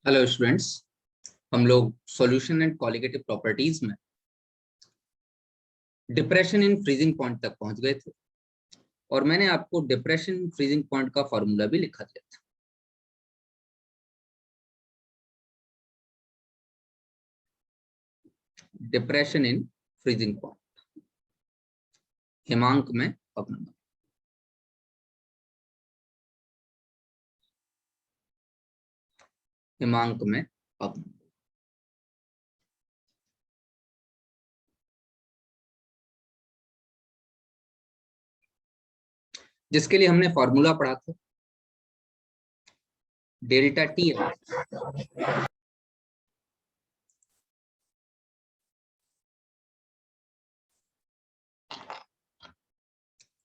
Hello students, हम लोग solution and colligative properties में डिप्रेशन इन फ्रीजिंग पॉइंट तक पहुंच गए थे और मैंने आपको डिप्रेशन इन फ्रीजिंग पॉइंट का फॉर्मूला भी लिखा दिया था। डिप्रेशन इन फ्रीजिंग पॉइंट, हिमांक में अपना हिमांक में अपना जिसके लिए हमने फॉर्मूला पढ़ा था delta T F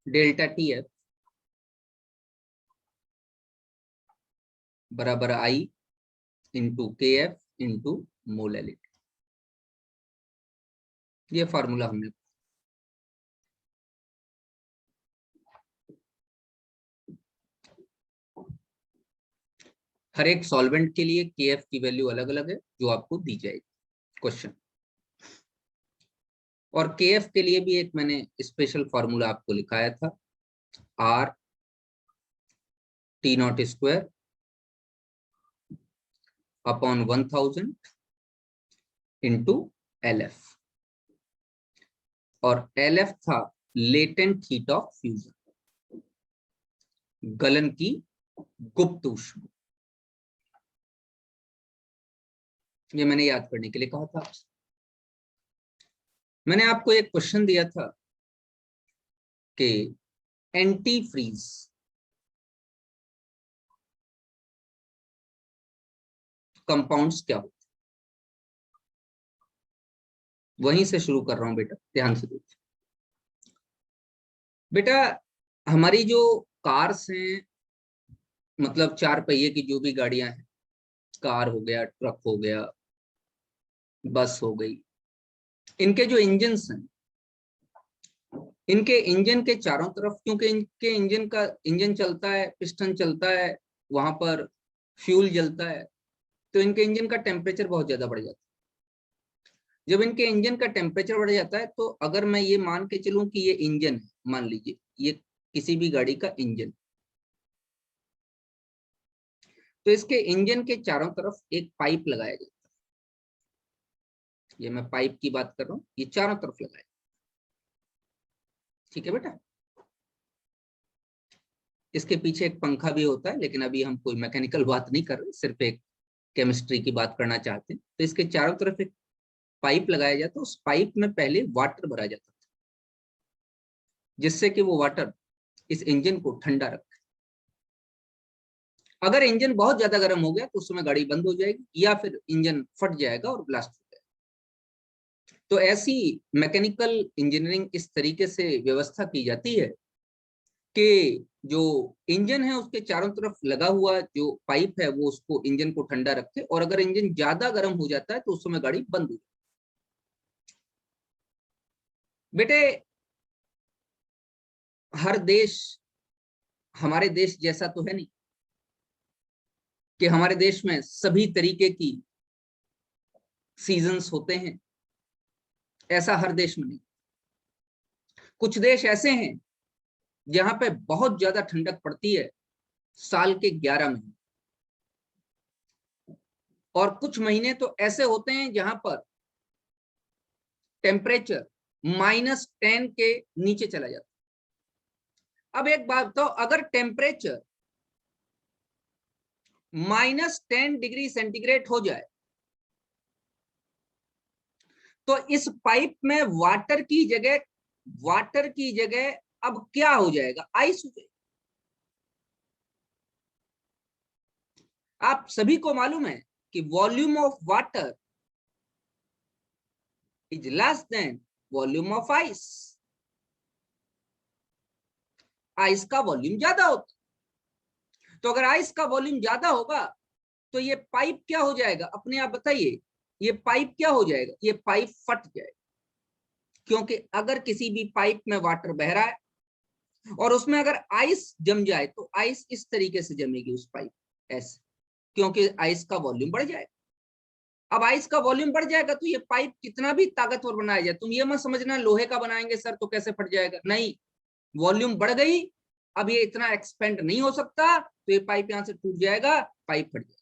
delta T F बराबर आई इंटू के एफ इंटू मोलैलिटी। ये फॉर्मूला हमने हर एक सॉल्वेंट के लिए के एफ की वैल्यू अलग अलग है जो आपको दी जाएगी क्वेश्चन, और के एफ के लिए भी एक मैंने स्पेशल फॉर्मूला आपको लिखाया था R T not square upon 1000 into L F, और एल एफ था लेटेंट हीट ऑफ फ्यूजन, गलन की गुप्त ऊष्मा। ये मैंने याद करने के लिए कहा था आपसे। मैंने आपको एक क्वेश्चन दिया था कि एंटी फ्रीज कंपाउंड्स क्या होते, वहीं से शुरू कर रहा हूं बेटा, ध्यान से देखिए बेटा। हमारी जो कार्स हैं, मतलब चार पहिए की जो भी गाड़ियां हैं, कार हो गया, ट्रक हो गया, बस हो गई, इनके जो इंजन्स हैं, इनके इंजन के चारों तरफ, क्योंकि इनके इंजन चलता है, पिस्टन चलता है, वहां पर फ्यूल जलता है, तो इनके इंजन का टेम्परेचर बहुत ज्यादा बढ़ जाता है। जब इनके इंजन का टेम्परेचर बढ़ जाता है, तो अगर मैं ये मान के चलूं कि ये इंजन है, मान लीजिए ये किसी भी गाड़ी का इंजन, तो इसके इंजन के चारों तरफ एक पाइप लगाया जाता है। ये मैं पाइप की बात कर रहा हूं, ये चारों तरफ लगाया, ठीक है बेटा। इसके पीछे एक पंखा भी होता है, लेकिन अभी हम कोई मैकेनिकल बात नहीं कर रहे, सिर्फ एक केमिस्ट्री की बात करना चाहते हैं। तो इसके चारों तरफ एक पाइप लगाया जाता है, उस पाइप में पहले वाटर भरा जाता था, जिससे कि वो वाटर इस इंजन को ठंडा रखे। अगर इंजन बहुत ज्यादा गर्म हो गया तो उस समय गाड़ी बंद हो जाएगी, या फिर इंजन फट जाएगा और ब्लास्ट हो जाएगा। तो ऐसी मैकेनिकल इंजीनियरिंग इस तरीके से व्यवस्था की जाती है कि जो इंजन है उसके चारों तरफ लगा हुआ जो पाइप है वो उसको, इंजन को ठंडा रखे, और अगर इंजन ज्यादा गर्म हो जाता है तो उस समय गाड़ी बंद हो जाती है। बेटे, हर देश हमारे देश जैसा तो है नहीं कि हमारे देश में सभी तरीके की सीजन्स होते हैं, ऐसा हर देश में नहीं। कुछ देश ऐसे हैं जहां पे बहुत ज्यादा ठंडक पड़ती है साल के 11 महीने, और कुछ महीने तो ऐसे होते हैं जहां पर टेम्परेचर -10 के नीचे चला जाता है। अब एक बात बताओ, अगर टेम्परेचर -10 डिग्री सेंटीग्रेड हो जाए तो इस पाइप में वाटर की जगह अब क्या हो जाएगा? आइस हो जाएगा। आप सभी को मालूम है कि volume of water is less than volume of ice. Ice का वॉल्यूम ज्यादा होता है, तो अगर आइस का वॉल्यूम ज्यादा होगा तो ये पाइप क्या हो जाएगा? अपने आप बताइए, ये पाइप क्या हो जाएगा? ये पाइप फट जाएगा, क्योंकि अगर किसी भी पाइप में वाटर बह रहा है और उसमें अगर आइस जम जाए तो आइस इस तरीके से जमेगी उस पाइप, ऐसे। क्योंकि आइस का वॉल्यूम बढ़ जाएगा। अब आइस का वॉल्यूम बढ़ जाएगा तो ये पाइप कितना भी ताकतवर बनाया जाए, तुम ये मत समझना लोहे का बनाएंगे सर तो कैसे फट जाएगा, नहीं, वॉल्यूम बढ़ गई, अब ये इतना एक्सपेंड नहीं हो सकता, तो ये पाइप यहां से टूट जाएगा, पाइप फट जाएगा।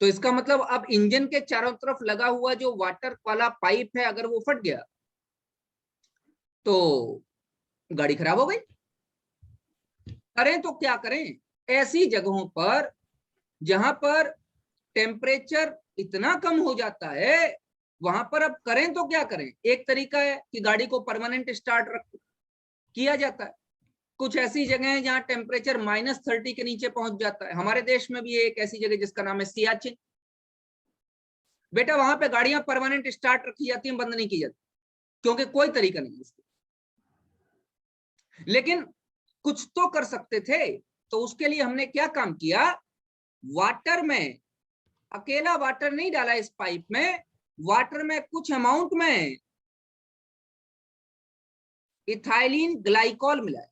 तो इसका मतलब अब इंजन के चारों तरफ लगा हुआ जो वाटर वाला पाइप है, अगर वो फट गया तो गाड़ी खराब हो गई। करें तो क्या करें, ऐसी जगहों पर जहां पर टेम्परेचर इतना कम हो जाता है, वहां पर अब करें तो क्या करें। एक तरीका है कि गाड़ी को परमानेंट स्टार्ट रख किया जाता है। कुछ ऐसी जगह है जहां टेम्परेचर -30 के नीचे पहुंच जाता है। हमारे देश में भी एक ऐसी जगह जिसका नाम है सियाचिन। बेटा वहां पे गाड़ियां परमानेंट स्टार्ट रखी जाती हैं, बंद नहीं की जाती, क्योंकि कोई तरीका नहीं है। लेकिन कुछ तो कर सकते थे, तो उसके लिए हमने क्या काम किया, वाटर में, अकेला वाटर नहीं डाला इस पाइप में, वाटर में कुछ अमाउंट में इथाइलिन ग्लाइकॉल मिलाया।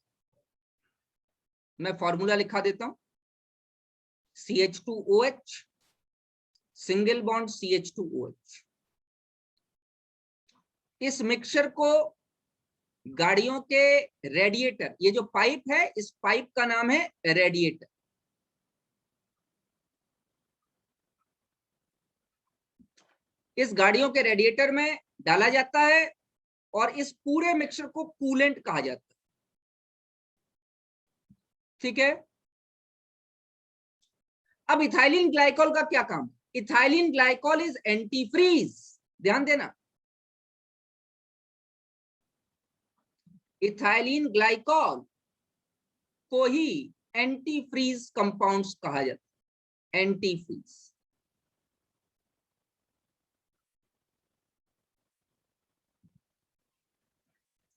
मैं फॉर्मूला लिखा देता हूं, CH2OH सिंगल बॉन्ड CH2OH। इस मिक्सचर को गाड़ियों के रेडिएटर, ये जो पाइप है इस पाइप का नाम है रेडिएटर, इस गाड़ियों के रेडिएटर में डाला जाता है और इस पूरे मिक्सचर को कूलेंट कहा जाता है। ठीक है, अब इथाइलिन ग्लाइकॉल का क्या काम, ethylene glycol is antifreeze, ध्यान देना, इथाइलिन ग्लाइकॉल को ही एंटी फ्रीज कंपाउंड्स कहा जाता है, एंटी फ्रीज।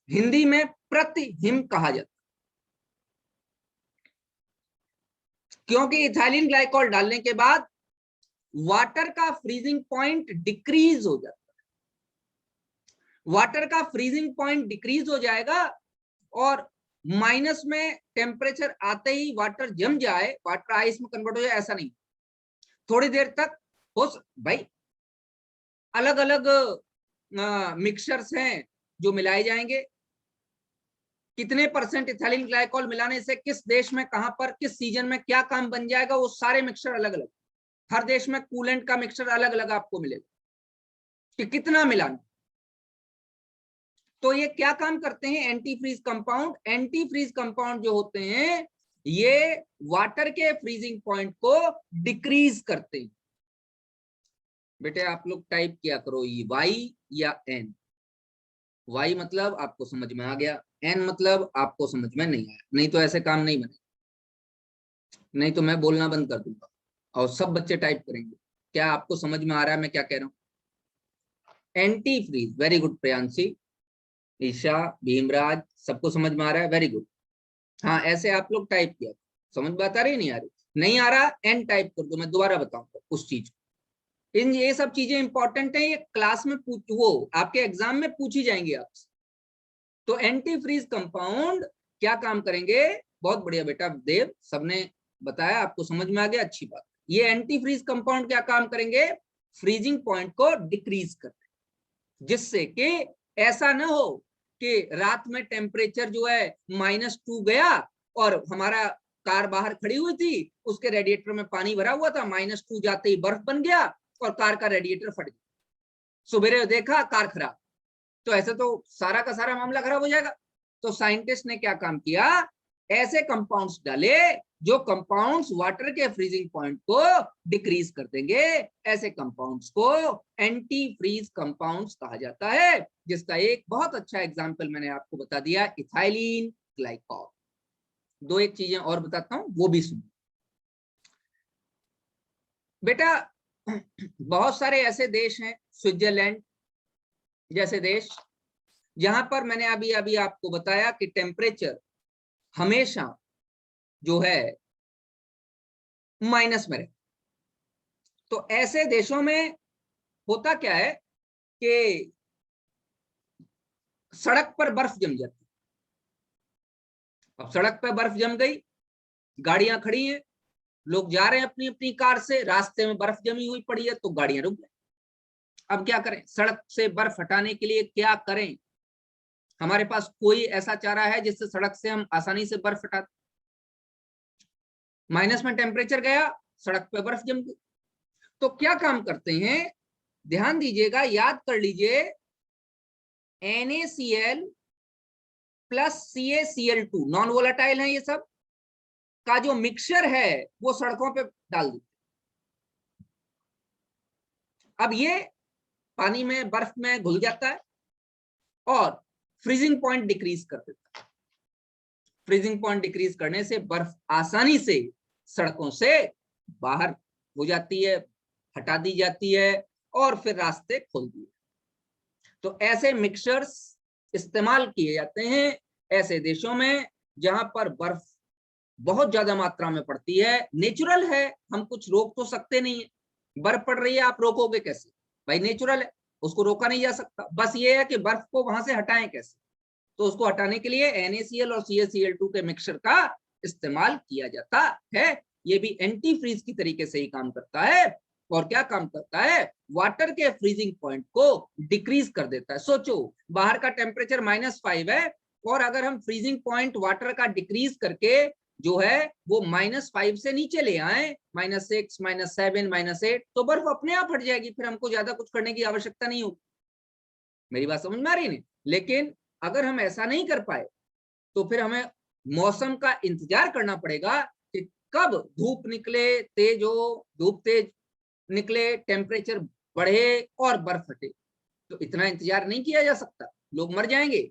हिंदी में प्रतिहिम कहा जाता है, क्योंकि इथाइलिन ग्लाइकॉल डालने के बाद वाटर का फ्रीजिंग पॉइंट डिक्रीज हो जाता है, वाटर का फ्रीजिंग पॉइंट डिक्रीज हो जाएगा और माइनस में टेम्परेचर आते ही वाटर जम जाए, वाटर आइस में कन्वर्ट हो जाए, ऐसा नहीं, थोड़ी देर तक हो भाई अलग अलग मिक्सचर्स हैं जो मिलाए जाएंगे, कितने परसेंट इथाइलिन ग्लाइकॉल मिलाने से किस देश में कहां पर किस सीजन में क्या काम बन जाएगा, वो सारे मिक्सचर अलग अलग, हर देश में कूलेंट का मिक्सचर अलग अलग आपको मिलेगा कि कितना मिलाना। तो ये क्या काम करते हैं, antifreeze compound, antifreeze compound जो होते हैं ये वाटर के फ्रीजिंग पॉइंट को डिक्रीज करते हैं। बेटे आप लोग टाइप किया करो ये वाई या एन, वाई मतलब आपको समझ में आ गया, एन मतलब आपको समझ में नहीं आया, नहीं तो ऐसे काम नहीं बने, नहीं तो मैं बोलना बंद कर दूंगा और सब बच्चे टाइप करेंगे। क्या आपको समझ में आ रहा है मैं क्या कह रहा हूँ, antifreeze, very good Priyanshi, Isha, Bhimraj, सबको समझ में आ रहा है, वेरी गुड। हाँ ऐसे आप लोग टाइप किया, समझ बात आ रही नहीं आ रही, नहीं आ रहा एन टाइप कर दो, मैं दोबारा बताऊंगा उस चीज को। इन ये सब चीजें इंपॉर्टेंट है, ये क्लास में पूछ, वो आपके एग्जाम में पूछी जाएंगी आपसे। तो एंटी फ्रीज कंपाउंड क्या काम करेंगे, बहुत बढ़िया बेटा देव, सबने बताया, आपको समझ में आ गया, अच्छी बात। ये एंटी फ्रीज कंपाउंड क्या काम करेंगे, फ्रीजिंग पॉइंट को डिक्रीज करते, जिससे कि ऐसा ना हो कि रात में टेम्परेचर जो है -2 गया और हमारा कार बाहर खड़ी हुई थी, उसके रेडिएटर में पानी भरा हुआ था, -2 जाते ही बर्फ बन गया और कार का रेडिएटर फट गया, सुबह देखा कार खराब, तो ऐसे तो सारा का सारा मामला खराब हो जाएगा। तो साइंटिस्ट ने क्या काम किया, ऐसे कंपाउंड्स डाले जो कंपाउंड्स वाटर के फ्रीजिंग पॉइंट को डिक्रीज कर देंगे, ऐसे कंपाउंड्स को एंटी फ्रीज कंपाउंड्स कहा जाता है, जिसका एक बहुत अच्छा एग्जांपल मैंने आपको बता दिया, इथाइलिन ग्लाइकॉल। दो एक चीजें और बताता हूं, वो भी सुनो बेटा। बहुत सारे ऐसे देश हैं, स्विट्जरलैंड जैसे देश, जहां पर मैंने अभी अभी आपको बताया कि टेम्परेचर हमेशा जो है माइनस में रहे। तो ऐसे देशों में होता क्या है कि सड़क पर बर्फ जम जाती, अब सड़क पर बर्फ जम गई, गाड़ियां खड़ी हैं, लोग जा रहे हैं अपनी अपनी कार से, रास्ते में बर्फ जमी हुई पड़ी है तो गाड़ियां रुक गई। अब क्या करें, सड़क से बर्फ हटाने के लिए क्या करें? हमारे पास कोई ऐसा चारा है जिससे सड़क से हम आसानी से बर्फ हटा, माइनस में टेम्परेचर गया, सड़क पे बर्फ जम गई। तो क्या काम करते हैं, ध्यान दीजिएगा, याद कर लीजिए, NaCl plus CaCl2 non volatile है, ये सब का जो मिक्सचर है वो सड़कों पे डाल देते। अब ये पानी में, बर्फ में घुल जाता है और फ्रीजिंग पॉइंट डिक्रीज कर देता है। फ्रीजिंग पॉइंट डिक्रीज करने से बर्फ आसानी से सड़कों से बाहर हो जाती है, हटा दी जाती है और फिर रास्ते खोल दिए। तो ऐसे मिक्सचर्स इस्तेमाल किए जाते हैं ऐसे देशों में जहां पर बर्फ बहुत ज्यादा मात्रा में पड़ती है। नेचुरल है, हम कुछ रोक तो सकते नहीं है, बर्फ पड़ रही है आप रोकोगे कैसे भाई, नेचुरल है, उसको रोका नहीं जा सकता। बस ये है कि बर्फ को वहां से हटाएं कैसे, तो उसको हटाने के लिए NaCl और CaCl2 के मिक्सचर का इस्तेमाल किया जाता है। ये भी एंटी फ्रीज की तरीके से ही काम करता है। और क्या काम करता है, वाटर के फ्रीजिंग पॉइंट को डिक्रीज कर देता है। सोचो बाहर का टेम्परेचर -5 है और अगर हम फ्रीजिंग पॉइंट वाटर का डिक्रीज करके जो है वो -5 से नीचे ले आए, -6, -7, -8, तो बर्फ अपने आप हट जाएगी, फिर हमको ज्यादा कुछ करने की आवश्यकता नहीं होगी। मेरी बात समझ में आ रही नहीं? लेकिन अगर हम ऐसा नहीं कर पाए तो फिर हमें मौसम का इंतजार करना पड़ेगा कि कब धूप निकले, तेज हो, धूप तेज निकले, टेम्परेचर बढ़े और बर्फ हटे। तो इतना इंतजार नहीं किया जा सकता, लोग मर जाएंगे।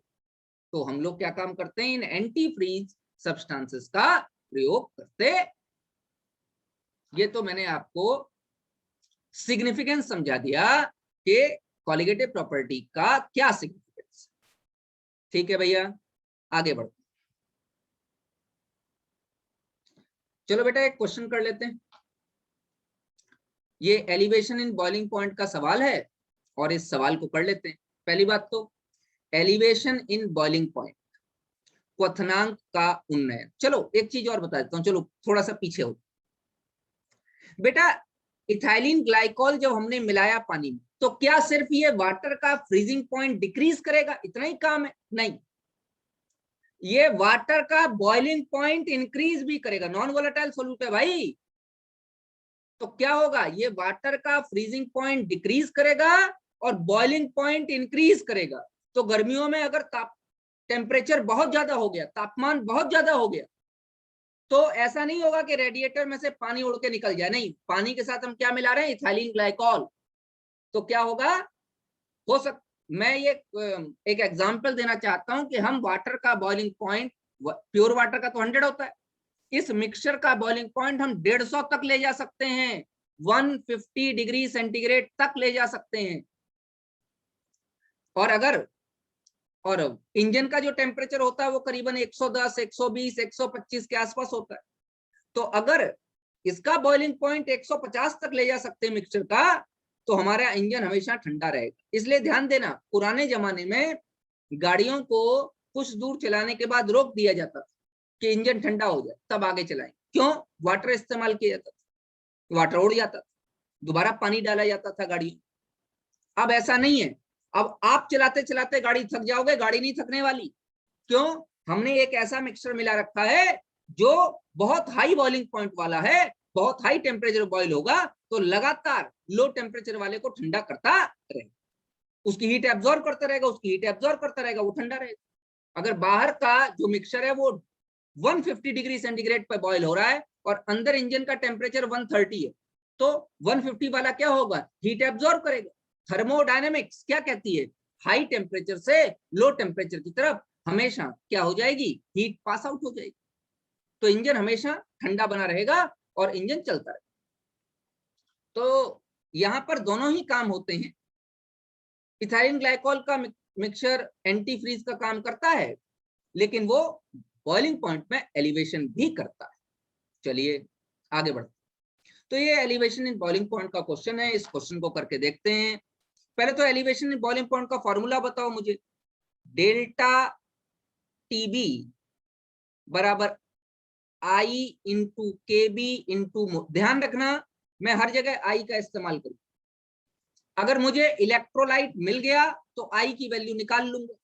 तो हम लोग क्या काम करते हैं, इन एंटी फ्रीज सब्सटेंसेस का प्रयोग करते। ये तो मैंने आपको सिग्निफिकेंस समझा दिया कि कॉलिगेटिव प्रॉपर्टी का क्या सिग्निफिकेंस। ठीक है भैया, आगे बढ़ते। चलो बेटा एक क्वेश्चन कर लेते हैं। ये एलिवेशन इन बॉइलिंग पॉइंट का सवाल है और इस सवाल को कर लेते हैं। पहली बात तो एलिवेशन इन बॉइलिंग पॉइंट, क्वथनांक का उन्नयन। चलो एक चीज और बता देता हूँ, चलो थोड़ा सा पीछे हो बेटा। इथाइलिन ग्लाइकॉल जब हमने मिलाया पानी में, तो क्या सिर्फ ये वाटर का फ्रीजिंग पॉइंट डिक्रीज करेगा, इतना ही काम है? नहीं, ये वाटर का बॉइलिंग पॉइंट इंक्रीज भी करेगा। नॉन वोलेटाइल सोल्यूट है भाई, तो क्या होगा, ये वाटर का फ्रीजिंग पॉइंट डिक्रीज करेगा और बॉइलिंग पॉइंट इंक्रीज करेगा। तो गर्मियों में अगर टेम्परेचर बहुत ज्यादा हो गया, तापमान बहुत ज्यादा हो गया, तो ऐसा नहीं होगा कि रेडिएटर में से पानी उड़ के निकल जाए, नहीं, पानी के साथ हम क्या मिला रहे हैं, इथाइलिन ग्लाइकॉल। तो क्या होगा, मैं ये एक एग्जांपल देना चाहता हूं कि हम वाटर का बॉइलिंग पॉइंट, प्योर वाटर का तो 100 होता है, इस मिक्सचर का बॉइलिंग पॉइंट हम 150 तक ले जा सकते हैं, 150 डिग्री सेंटीग्रेड तक ले जा सकते हैं। और इंजन का जो टेम्परेचर होता है वो करीबन 110, 120, 125 के आसपास होता है। तो अगर इसका बॉइलिंग पॉइंट 150 तक ले जा सकते हैं मिक्सचर का, तो हमारा इंजन हमेशा ठंडा रहेगा। इसलिए ध्यान देना, पुराने जमाने में गाड़ियों को कुछ दूर चलाने के बाद रोक दिया जाता था कि इंजन ठंडा हो जाए तब आगे चलाएं। क्यों? वाटर इस्तेमाल किया जाता था, वाटर उड़ जाता था, दोबारा पानी डाला जाता था गाड़ी। अब ऐसा नहीं है, अब आप चलाते चलाते गाड़ी थक जाओगे, गाड़ी नहीं थकने वाली। क्यों? हमने एक ऐसा मिक्सचर मिला रखा है जो बहुत हाई बॉइलिंग पॉइंट वाला है, बहुत हाई टेम्परेचर बॉइल होगा तो लगातार लो टेम्परेचर वाले को ठंडा करता रहेगा, उसकी हीट एब्जॉर्ब करता रहेगा, उसकी हीट एब्जॉर्ब करता रहेगा, वो ठंडा रहेगा। अगर बाहर का जो मिक्सचर है वो 150 डिग्री सेंटीग्रेड पर बॉइल हो रहा है और अंदर इंजन का टेम्परेचर 130 है, तो 150 वाला क्या होगा, हीट एब्जॉर्ब करेगा। थर्मोडायनेमिक्स क्या कहती है, हाई टेम्परेचर से लो टेम्परेचर की तरफ हमेशा क्या हो जाएगी, हीट पास आउट हो जाएगी। तो इंजन हमेशा ठंडा बना रहेगा और इंजन चलता रहेगा। तो यहां पर दोनों ही काम होते हैं। इथाइलिन ग्लाइकॉल का मिक्सचर एंटी फ्रीज का काम करता है, लेकिन वो बॉइलिंग पॉइंट में एलिवेशन भी करता है। चलिए आगे बढ़ते। तो ये एलिवेशन इन बॉइलिंग पॉइंट का क्वेश्चन है, इस क्वेश्चन को करके देखते हैं। पहले तो एलिवेशन इन बॉइलिंग पॉइंट का फॉर्मूला बताओ मुझे। डेल्टा टीबी बराबर आई इंटू के बी इंटू, ध्यान रखना मैं हर जगह आई का इस्तेमाल करूँ। अगर मुझे इलेक्ट्रोलाइट मिल गया तो आई की वैल्यू निकाल लूंगा,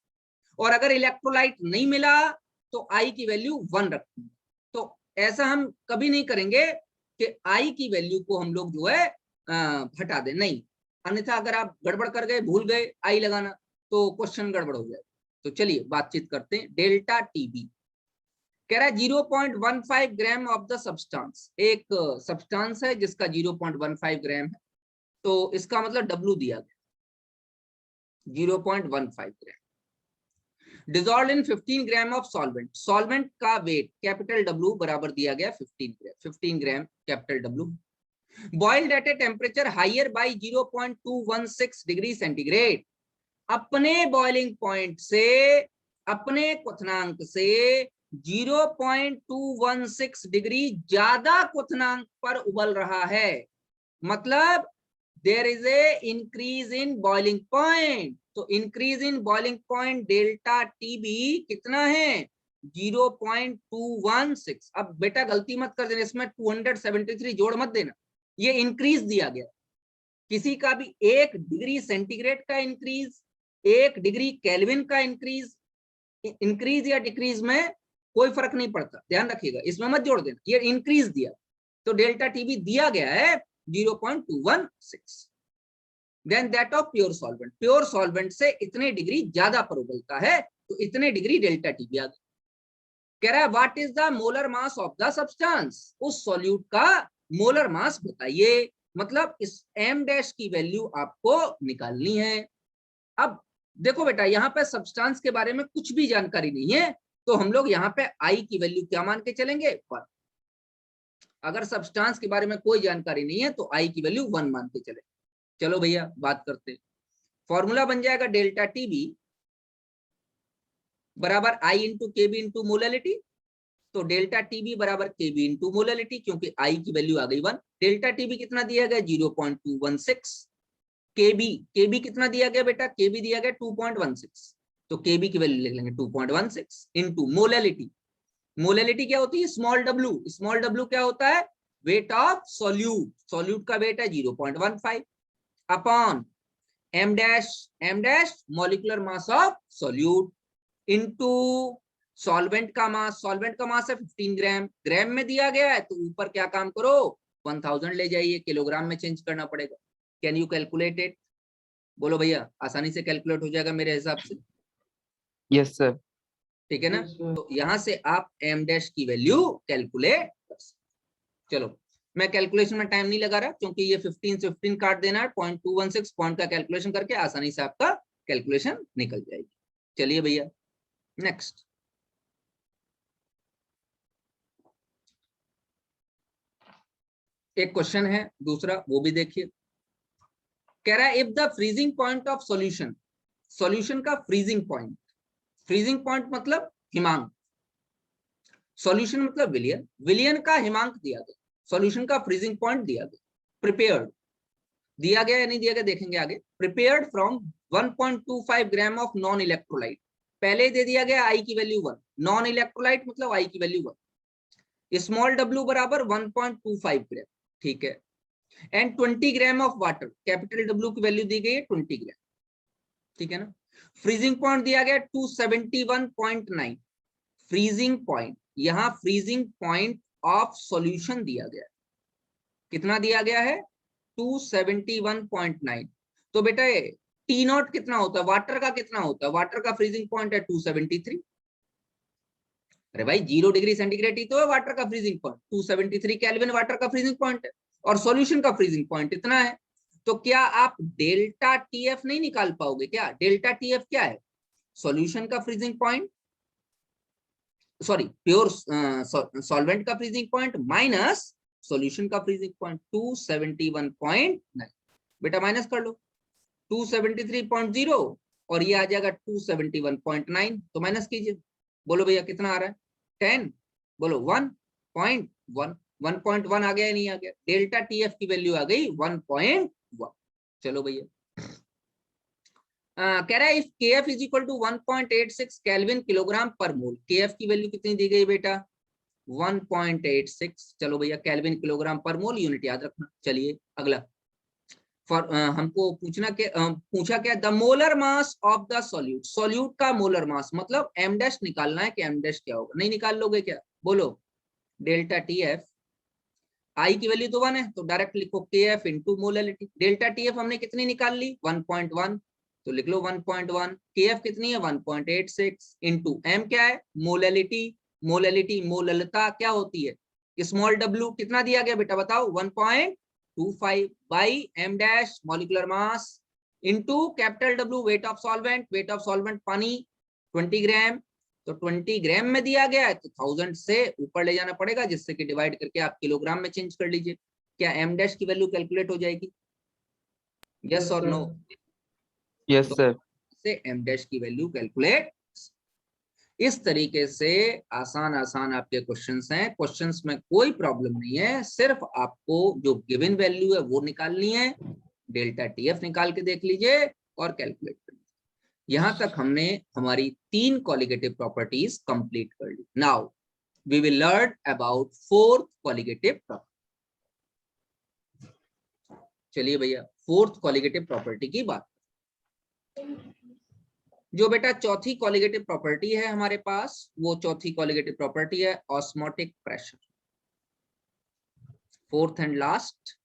और अगर इलेक्ट्रोलाइट नहीं मिला तो आई की वैल्यू 1 रखूंगा। तो ऐसा हम कभी नहीं करेंगे कि आई की वैल्यू को हम लोग जो है हटा दें, नहीं, अन्यथा अगर आप गड़बड़ कर गए, भूल गए आई लगाना, तो क्वेश्चन गड़बड़ हो जाए। तो चलिए बातचीत करते हैं। डेल्टा टीबी कह रहा है 0.15 ग्राम ऑफ द सब्सटेंस, एक सब्सटेंस है जिसका 0.15 ग्राम है, तो इसका मतलब डब्लू दिया गया 0.15 gram, dissolve in 15 gram of solvent, solvent का वेट कैपिटल डब्लू बराबर दिया गया 15 gram capital W, boiled at a temperature higher by 0.216 degree centigrade, अपने बॉइलिंग पॉइंट से, अपने क्वथनांक से 0.216 डिग्री ज्यादा क्वथनांक पर उबल रहा है, मतलब there is a increase in boiling point. तो increase in boiling point delta TB कितना है 0.216। अब बेटा गलती मत कर देना, इसमें 273 जोड़ मत देना, ये इंक्रीज दिया गया, किसी का भी 1 डिग्री सेंटीग्रेड का इंक्रीज, 1 डिग्री केल्विन का इंक्रीज, इंक्रीज या डिक्रीज में कोई फर्क नहीं पड़ता, ध्यान रखिएगा, इसमें मत जोड़ देना, ये इंक्रीज दिया, तो डेल्टा टीबी दिया गया है 0.216। Then that of pure solvent, pure solvent से इतने डिग्री ज्यादा पर उबलता है, तो इतने डिग्री डेल्टा टीबी आ गया। कह रहा है what is the molar mass of the substance, उस सॉल्यूट का मोलर मास बताइए, मतलब इस m डैश की वैल्यू आपको निकालनी है। अब देखो बेटा यहाँ पे सब्सटेंस के बारे में कुछ भी जानकारी नहीं है, तो हम लोग यहाँ पे I की वैल्यू क्या मान के चलेंगे 1। अगर सब्सटेंस के बारे में कोई जानकारी नहीं है तो I की वैल्यू 1 मान के चले। चलो भैया बात करते हैं, फॉर्मूला बन जाएगा डेल्टा टीबी बराबर I into KB into molality, तो डेल्टा टीबी बराबर केबी इंटू मोलैलिटी, क्योंकि I की वैल्यू आ गई 1, डेल्टा टीबी कितना दिया गया 0.216, केबी कितना दिया गया बेटा, केबी दिया गया 2.16, तो केबी की वैल्यू लिख लेंगे 2.16 इंटू मोलैलिटी, मोलैलिटी क्या होती है स्मॉल डब्ल्यू, स्मॉल डब्ल्यू क्या होता है वेट ऑफ सॉल्यूट, सॉल्यूट का वेट है 0.15 upon m dash molecular mass of solute into solvent का मास, सॉल्वेंट का मास है 15 ग्राम, ग्राम में दिया गया है तो ऊपर क्या काम करो 1000 ले जाइए, किलोग्राम में चेंज करना पड़ेगा। कैन यू कैलकुलेट इट, बोलो भैया, आसानी से कैलकुलेट हो जाएगा मेरे हिसाब से। Yes sir. ठीक है ना, तो यहां से आप m डैश की वैल्यू कैलकुलेट कर सकते। चलो मैं कैलकुलेशन में टाइम नहीं लगा रहा, क्योंकि ये 15 से 15 काट देना है, 0.216 पॉइंट का कैलकुलेशन करके आसानी से आपका कैलकुलेशन निकल जाएगी। चलिए भैया नेक्स्ट, एक क्वेश्चन है दूसरा, वो भी देखिए। कह रहा है if the freezing point of solution, solution का फ्रीजिंग पॉइंट, फ्रीजिंग पॉइंट मतलब हिमांक, सॉल्यूशन मतलब विलियन, विलियन का हिमांक दिया गया, सॉल्यूशन का फ्रीजिंग पॉइंट दिया गया, प्रिपेयर्ड दिया गया या नहीं दिया गया देखेंगे आगे, prepared from 1.25 gram of non electrolyte, पहले दे दिया गया आई की वैल्यू 1, नॉन इलेक्ट्रोलाइट मतलब आई की वैल्यू 1, स्मॉल डब्ल्यू बराबर 1.25 ग्राम, ठीक है, and 20 gram of water, capital W की वैल्यू दी गई है 20 ग्राम, ठीक है ना, फ्रीजिंग पॉइंट दिया गया 271.9, फ्रीजिंग पॉइंट, यहां फ्रीजिंग पॉइंट ऑफ सॉल्यूशन दिया गया, कितना दिया गया है 271.9, तो बेटा टी नॉट कितना होता है, वाटर का कितना होता है, वाटर का फ्रीजिंग पॉइंट है 273, अरे भाई 0 डिग्री सेंटीग्रेड ही तो है वाटर का फ्रीजिंग पॉइंट, 273 केल्विन वाटर का फ्रीजिंग पॉइंट है, और सॉल्यूशन का फ्रीजिंग पॉइंट इतना है, तो क्या आप डेल्टा टीएफ नहीं निकाल पाओगे क्या, डेल्टा टीएफ क्या है सॉल्यूशन का freezing point, sorry pure solvent का फ्रीजिंग पॉइंट माइनस सॉल्यूशन का फ्रीजिंग पॉइंट 271.9, बेटा माइनस कर लो 273.0 और ये आ जाएगा 271.9, तो माइनस कीजिए, बोलो भैया कितना आ रहा है 10, बोलो 1.1, 1.1 आ गया या नहीं आ गया, डेल्टा टीएफ की वैल्यू आ गई 1.1। चलो भैया कह रहा है if KF is equal to 1.86 kelvin kilogram per mole, KF की वैल्यू कितनी दी गई बेटा 1.86। चलो भैया, केल्विन किलोग्राम पर मोल यूनिट याद रखना। चलिए अगला। हमको पूछा क्या, the molar mass of the solute. Solute का मोलर मास मतलब एम डैश निकालना है कि एम डैश क्या होगा। नहीं निकाल लोगे क्या, बोलो। डेल्टा टी एफ, आई की वैल्यू तो 1 है तो डायरेक्ट लिखो के F into molality. Delta T F हमने कितनी निकाल ली, 1.1, तो लिख लो 1.1। के एफ कितनी है, 1.86 इंटू एम क्या है, मोलैलिटी। मोलैलिटी मोललता क्या होती है, स्मॉल डब्ल्यू कितना दिया गया बेटा बताओ, 1.25 by M dash molecular mass into capital W weight of solvent. Weight of solvent पानी 20 ग्राम, तो 20 ग्राम में दिया गया है तो 1000 से ऊपर ले जाना पड़ेगा, जिससे कि डिवाइड करके आप किलोग्राम में चेंज कर लीजिए। क्या एम डैश की वैल्यू कैलकुलेट हो जाएगी, यस और नो? Yes sir. से एम डैश की वैल्यू कैलकुलेट। इस तरीके से आसान आसान आपके क्वेश्चंस हैं। क्वेश्चंस में कोई प्रॉब्लम नहीं है, सिर्फ आपको जो गिवन वैल्यू है वो निकालनी है। डेल्टा टीएफ निकाल के देख लीजिए और कैलकुलेट कर लीजिए। यहां तक हमने हमारी 3 कॉलिगेटिव प्रॉपर्टीज कंप्लीट कर ली। Now we will learn about 4th colligative property. चलिए भैया 4th कॉलिगेटिव प्रॉपर्टी की बात। जो बेटा चौथी कॉलिगेटिव प्रॉपर्टी है हमारे पास, वो चौथी कॉलिगेटिव प्रॉपर्टी है osmotic pressure. 4th and last,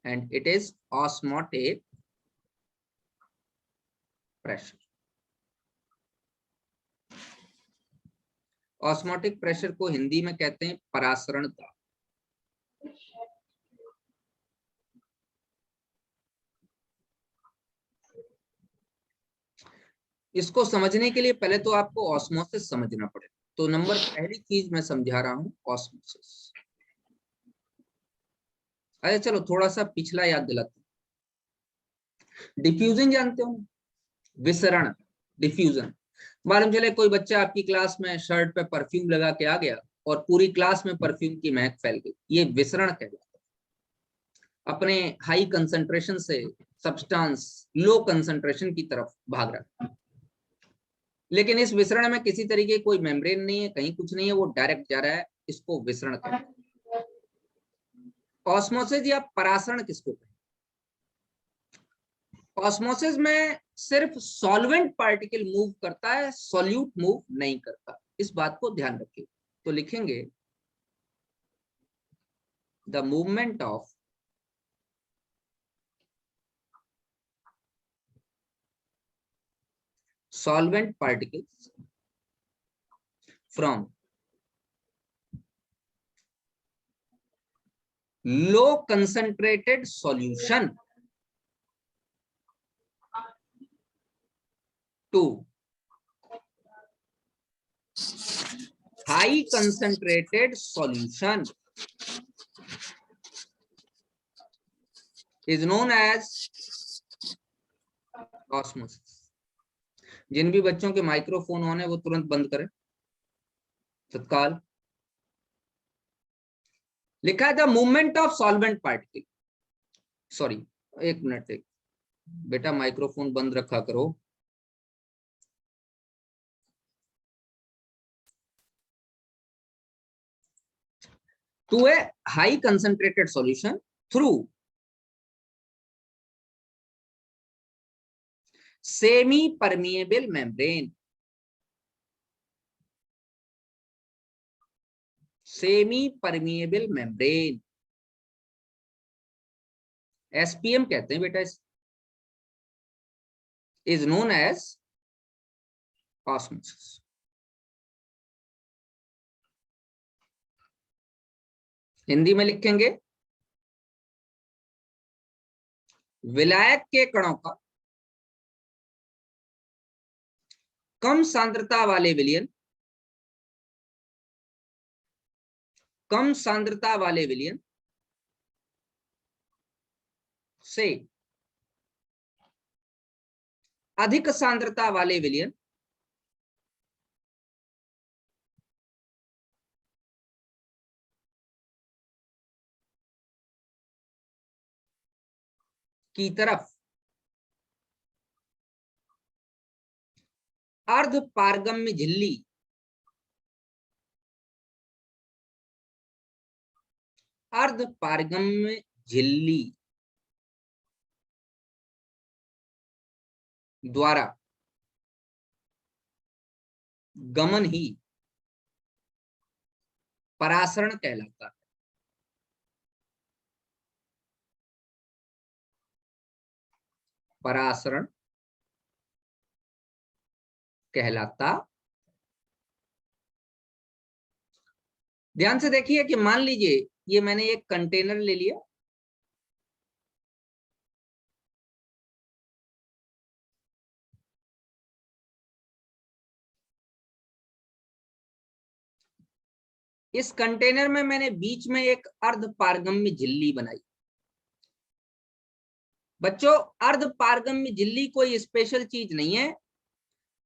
and it is osmotic pressure. Osmotic pressure को हिंदी में कहते हैं परासरण दाब। इसको समझने के लिए पहले तो आपको ऑस्मोसिस समझना पड़ेगा। तो नंबर पहली चीज मैं समझा रहा हूं ऑस्मोसिस। अरे चलो थोड़ा सा पिछला याद दिलाते हैं। डिफ्यूजन जानते हो, विसरण, डिफ्यूजन। मालूम चले कोई बच्चा आपकी क्लास में शर्ट पे परफ्यूम लगा के आ गया और पूरी क्लास में परफ्यूम की महक फैल गई, ये विसरण कहलाता है। अपने हाई कंसंट्रेशन से सब्सटेंस लो कंसंट्रेशन की तरफ भाग रहा है, लेकिन इस विसरण में किसी तरीके कोई मेम्ब्रेन नहीं है, कहीं कुछ नहीं है, वो डायरेक्ट जा रहा है, इसको विसरण कहते हैं। ऑस्मोसिस या परासरण किसको कहते हैं? ऑस्मोसिस में सिर्फ सॉल्वेंट पार्टिकल मूव करता है, सॉल्यूट मूव नहीं करता, इस बात को ध्यान रखिए। तो लिखेंगे the movement of solvent particles from low concentrated solution to high concentrated solution is known as osmosis। जिन भी बच्चों के माइक्रोफोन ऑन है वो तुरंत बंद करें तत्काल। लिखा है the movement of solvent particle. Sorry, एक मिनट, एक बेटा माइक्रोफोन बंद रखा करो। To a high concentrated solution through semi permeable membrane. Semi permeable membrane, SPM कहते हैं बेटा, is known as osmosis. Hindi में लिखेंगे विलायक के कणों का कम सांद्रता वाले विलयन, कम सांद्रता वाले विलयन से अधिक सांद्रता वाले विलयन की तरफ अर्ध पारगम्य झिल्ली अर्ध पारगम्य झिल्ली द्वारा गमन ही परासरण कहलाता है। परासरण कहलाता। ध्यान से देखिए कि मान लीजिए ये मैंने एक कंटेनर ले लिया, इस कंटेनर में मैंने बीच में एक अर्ध पारगम्य झिल्ली बनाई। बच्चों, अर्ध पारगम्य झिल्ली कोई स्पेशल चीज नहीं है।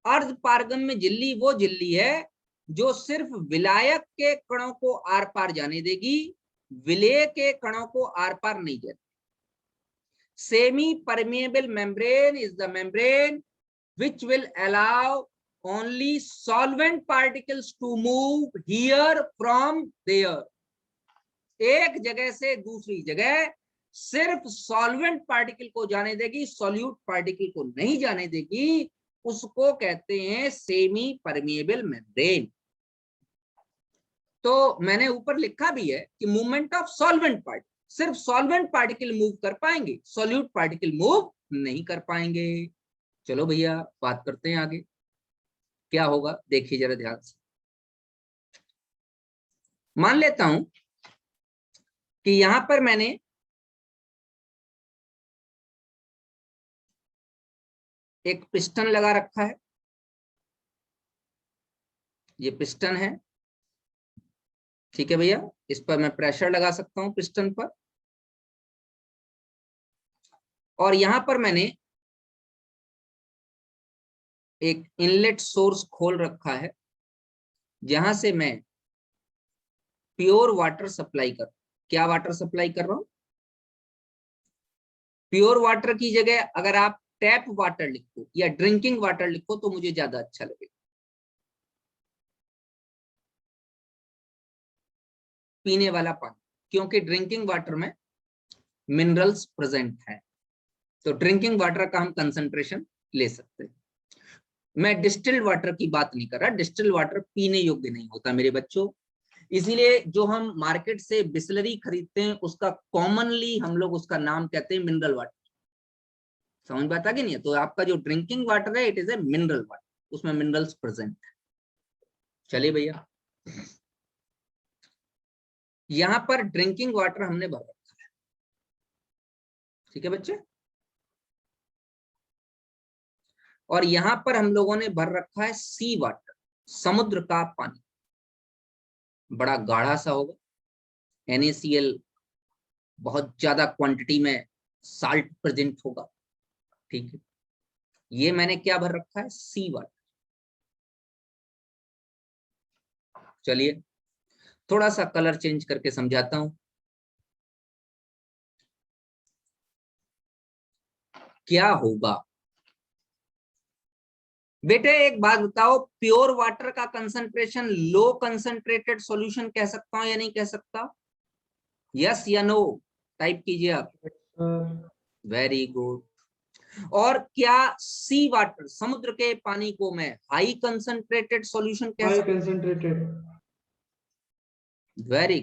अर्ध पारगम्य झिल्ली वो झिल्ली है जो सिर्फ विलायक के कणों को आर पार जाने देगी, विलेय के कणों को आर पार नहीं जाने। Semi permeable membrane is the membrane which will allow only solvent particles to move here from there। एक जगह से दूसरी जगह सिर्फ सॉल्वेंट पार्टिकल को जाने देगी, सॉल्यूट पार्टिकल को नहीं जाने देगी। उसको कहते हैं सेमी परमेबल मेम्ब्रेन। तो मैंने ऊपर लिखा भी है कि मूवमेंट ऑफ सॉल्वेंट पार्टिकल, सिर्फ सॉल्वेंट पार्टिकल मूव कर पाएंगे, सॉल्यूट पार्टिकल मूव नहीं कर पाएंगे। चलो भैया बात करते हैं आगे क्या होगा, देखिए जरा ध्यान से। मान लेता हूं कि यहां पर मैंने एक पिस्टन लगा रखा है। ये पिस्टन है, ठीक है भैया। इस पर मैं प्रेशर लगा सकता हूं पिस्टन पर, और यहां पर मैंने एक इनलेट सोर्स खोल रखा है जहां से मैं प्योर वाटर सप्लाई कर, क्या वाटर सप्लाई कर रहा हूं? प्योर वाटर की जगह अगर आप टैप वाटर लिखो या ड्रिंकिंग वाटर लिखो तो मुझे ज्यादा अच्छा लगेगा। पीने वाला पानी, क्योंकि ड्रिंकिंग वाटर में मिनरल्स प्रेजेंट है, तो ड्रिंकिंग वाटर का हम कंसंट्रेशन ले सकते हैं। मैं डिस्टिल्ड वाटर की बात नहीं कर रहा, डिस्टिल्ड वाटर पीने योग्य नहीं होता मेरे बच्चों। इसीलिए जो हम मार्केट से बिस्लरी खरीदते हैं उसका कॉमनली हम लोग उसका नाम कहते हैं मिनरल वाटर। समझ बात आ गई नहीं है? तो आपका जो ड्रिंकिंग वाटर है it is a mineral water, उसमें मिनरल्स प्रेजेंट है। चलिए भैया, यहां पर ड्रिंकिंग वाटर हमने भर रखा है, ठीक है बच्चे। और यहां पर हम लोगों ने भर रखा है सी वाटर, समुद्र का पानी। बड़ा गाढ़ा सा होगा, NaCl बहुत ज्यादा क्वांटिटी में साल्ट प्रेजेंट होगा, ठीक है। ये मैंने क्या भर रखा है? सी वाटर। चलिए थोड़ा सा कलर चेंज करके समझाता हूं क्या होगा। बेटे एक बात बताओ, प्योर वाटर का कंसंट्रेशन लो कंसंट्रेटेड सॉल्यूशन कह सकता हूं या नहीं कह सकता? यस या नो टाइप कीजिए आप। Very good. और क्या सी वाटर, समुद्र के पानी को मैं हाई कंसंट्रेटेड सॉल्यूशन कह सकता हूं? कंसंट्रेटेड। वेरी।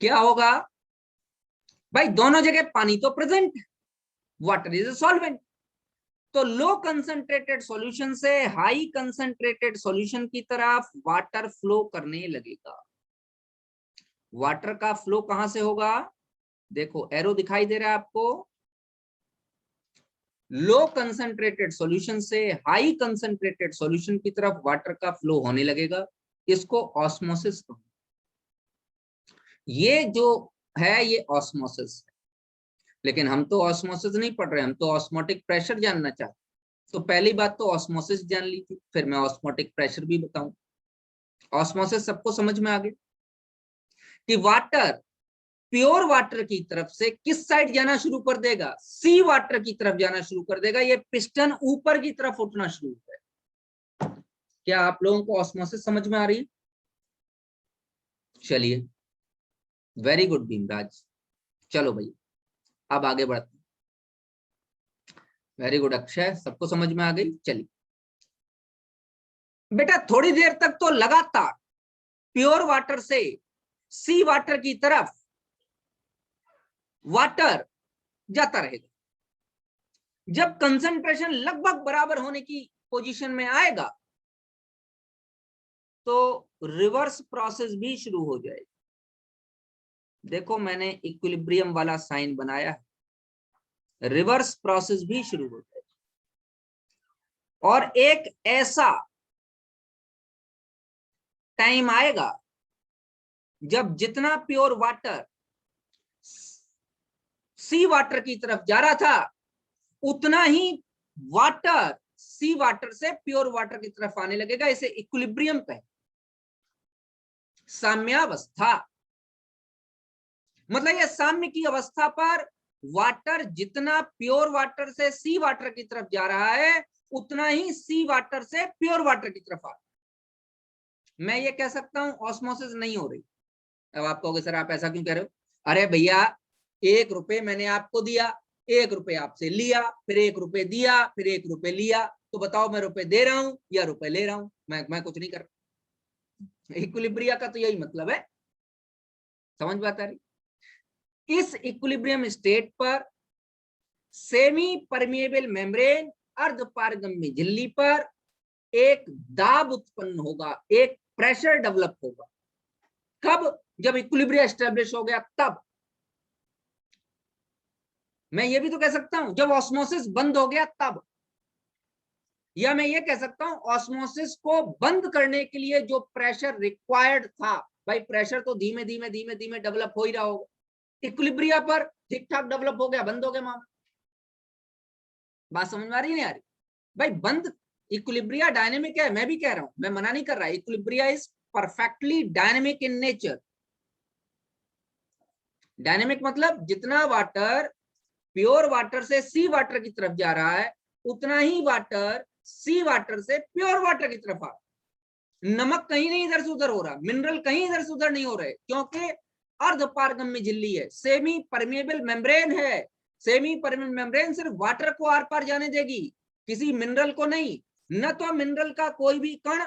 क्या होगा भाई? दोनों जगह पानी तो प्रेजेंट है, वाटर इज ए सॉल्वेंट। तो लो कंसंट्रेटेड सॉल्यूशन से हाई कंसंट्रेटेड सॉल्यूशन की तरफ वाटर फ्लो करने लगेगा। वाटर का फ्लो कहां से होगा? देखो एरो दिखाई दे रहा है आपको। लो कंसंट्रेटेड सॉल्यूशन से हाई कंसंट्रेटेड सॉल्यूशन की तरफ वाटर का फ्लो होने लगेगा। इसको ऑस्मोसिस कहते हैं। ये जो है ये ऑस्मोसिस है, लेकिन हम तो ऑस्मोसिस नहीं पढ़ रहे, हम तो ऑस्मोटिक प्रेशर जानना चाहते। तो पहली बात तो ऑस्मोसिस जान ली थी, फिर मैं ऑस्मोटिक प्रेशर भी बताऊं। ऑस्मोसिस सबको समझ में आ गया कि वाटर प्योर वाटर की तरफ से किस साइड जाना शुरू कर देगा? सी वाटर की तरफ जाना शुरू कर देगा। ये पिस्टन ऊपर की तरफ उठना शुरू है। क्या आप लोगों को ऑस्मोसिस समझ में आ रही है? चलिए, वेरी गुड भीमराज। चलो भाई, अब आगे बढ़ते हैं। वेरी गुड अक्षय, सबको समझ में आ गई। चलिए बेटा, थोड़ी देर तक तो लगातार प्योर वाटर से सी वाटर की तरफ वाटर जाता रहेगा। जब कंसंट्रेशन लगभग बराबर होने की पोजीशन में आएगा तो रिवर्स प्रोसेस भी शुरू हो जाएगी। देखो, मैंने इक्विलिब्रियम वाला साइन बनाया है, रिवर्स प्रोसेस भी शुरू हो जाएगी। और एक ऐसा टाइम आएगा जब जितना प्योर वाटर सी वाटर की तरफ जा रहा था, उतना ही वाटर सी वाटर से प्योर वाटर की तरफ आने लगेगा। इसे इक्विलिब्रियम कहें, साम्यावस्था। मतलब ये साम्य की अवस्था पर वाटर जितना प्योर वाटर से सी वाटर की तरफ जा रहा है, उतना ही सी वाटर से प्योर वाटर की तरफ आ रहा है। मैं ये कह सकता हूं ऑस्मोसिस नहीं हो रही। अब आप कहोगे सर आप ऐसा क्यों कह रहे हो? अरे भैया, 1 रुपए मैंने आपको दिया, 1 रुपए आपसे लिया, फिर 1 रुपए दिया, फिर 1 रुपए लिया, तो बताओ मैं रुपए दे रहा हूं या रुपए ले रहा हूं? मैं कुछ नहीं कर रहा। इक्विलिब्रिया का तो यही मतलब है। समझ बात आ रही? इस इक्विलिब्रियम स्टेट पर सेमी परमिएबल मेम्ब्रेन, अर्ध पारगम्य झिल्ली पर एक दाब उत्पन्न होगा, एक प्रेशर डेवलप होगा। कब? जब इक्विलिब्रियम एस्टेब्लिश हो गया तब। मैं ये भी तो कह सकता हूं जब ऑस्मोसिस बंद हो गया तब, या मैं ये कह सकता हूं ऑस्मोसिस को बंद करने के लिए जो प्रेशर रिक्वायर्ड था। भाई प्रेशर तो धीमे धीमे धीमे धीमे डेवलप हो ही रहा होगा, इक्विलिब्रिया पर ठीक ठाक डेवलप हो गया, बंद हो गया मामला। बात समझ में आ रही है नहीं आ रही? भाई बंद, इक्विलिब्रिया डायनेमिक है, मैं भी कह रहा हूं, मैं मना नहीं कर रहा। Equilibria is perfectly dynamic in nature. Dynamic मतलब जितना वाटर प्योर वाटर से सी वाटर की तरफ जा रहा है, उतना ही वाटर सी वाटर से प्योर वाटर की तरफ आ रहा है। नमक कहीं नहीं इधर से उधर हो रहा, मिनरल कहीं इधर से उधर नहीं हो रहे, क्योंकि अर्ध पारगम्य झिल्ली है, सेमी परमिएबल मेम्ब्रेन है। सेमी परमिएबल मेम्ब्रेन सिर्फ वाटर को आर पार जाने देगी, किसी मिनरल को नहीं। न तो मिनरल का कोई भी कण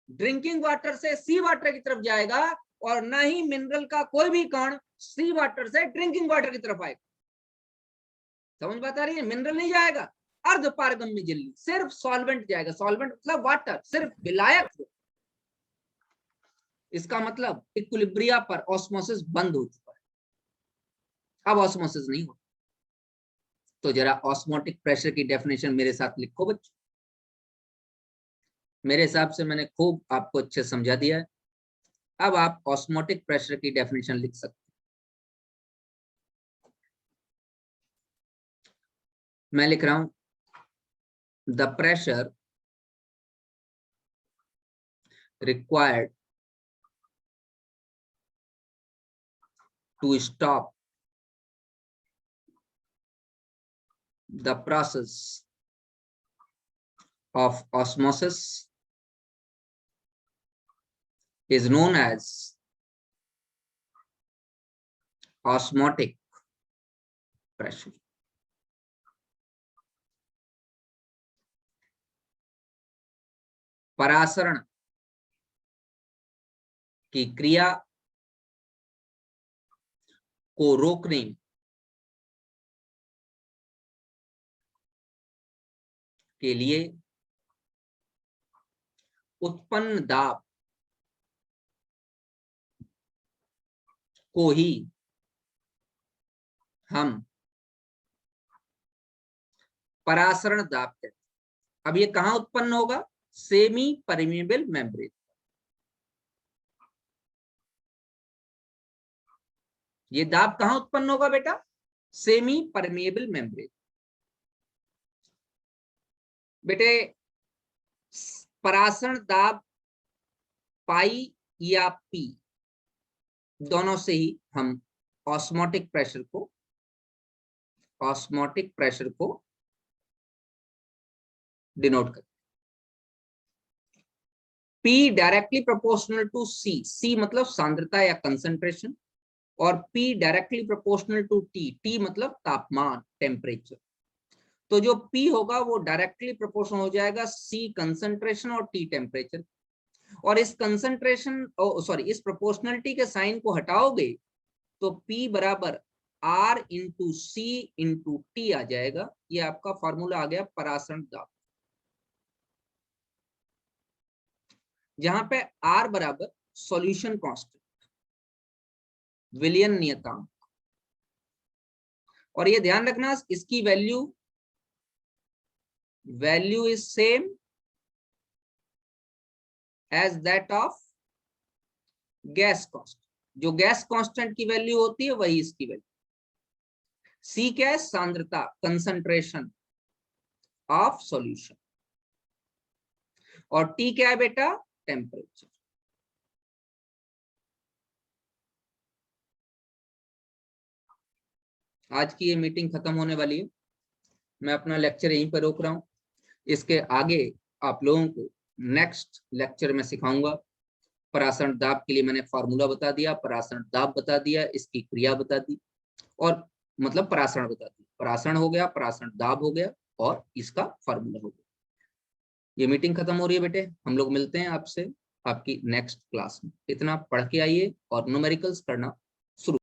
ड्रिंकिंग वाटर से सी वाटर की तरफ जाएगा, और न ही मिनरल का कोई भी कण सी वाटर से ड्रिंकिंग वाटर की तरफ आएगा। समझ बात आ रही है? मिनरल नहीं जाएगा, अर्ध पारगम्य झिल्ली, सिर्फ सॉल्वेंट जाएगा। सॉल्वेंट मतलब वाटर, सिर्फ विलायक। इसका मतलब इक्विलिब्रिया पर ऑस्मोसिस बंद हो चुका है, अब ऑस्मोसिस नहीं हो। तो जरा ऑस्मोटिक प्रेशर की डेफिनेशन मेरे साथ लिखो बच्चों। मेरे हिसाब से मैंने खूब आपको अच्छे समझा दिया है। अब आप ऑस्मोटिक प्रेशर की डेफिनेशन लिख सकते हैं। मैं लिख रहा हूं, the pressure required to stop the process of osmosis is known as osmotic pressure. परासरण की क्रिया को रोकने के लिए उत्पन्न दाब को ही हम परासरण दाब कहते हैं। अब ये कहां उत्पन्न होगा? Semi permeable membrane. ये दाब कहां उत्पन्न होगा बेटा? Semi permeable membrane. बेटे, परासरण दाब पाई या पी दोनों से ही हम ऑस्मोटिक प्रेशर को डिनोट करते हैं। P directly proportional to C, C मतलब सांद्रता या कंसंट्रेशन, और P directly proportional to T, T मतलब तापमान, टेम्परेचर। तो जो P होगा वो डायरेक्टली प्रोपोर्शनल हो जाएगा C कंसंट्रेशन और T टेम्परेचर। और इस कंसंट्रेशन इस प्रोपोर्शनलिटी के साइन को हटाओगे तो P बराबर R into C into T आ जाएगा। ये आपका फॉर्मूला आ गया परासरण दाब, जहां पे R बराबर सॉल्यूशन कांस्टेंट, विलयन नियतांक, और ये ध्यान रखना इसकी value is same as that of gas constant. जो गैस कांस्टेंट की वैल्यू होती है वही इसकी वैल्यू। C क्या है? सांद्रता, कंसंट्रेशन ऑफ सॉल्यूशन, और T क्या है बेटा? टेम्परेचर। आज की ये मीटिंग खत्म होने वाली है, मैं अपना लेक्चर यहीं पर रोक रहा हूं। इसके आगे आप लोगों को नेक्स्ट लेक्चर में सिखाऊंगा। परासरण दाब के लिए मैंने फॉर्मूला बता दिया, परासरण दाब बता दिया, इसकी क्रिया बता दी, और मतलब परासरण बता दी। परासरण हो गया, परासरण दाब हो गया, और इसका फॉर्मूला हो गया। ये मीटिंग खत्म हो रही है बेटे, हम लोग मिलते हैं आपसे आपकी नेक्स्ट क्लास में। इतना पढ़ के आइए और न्यूमेरिकल्स करना शुरू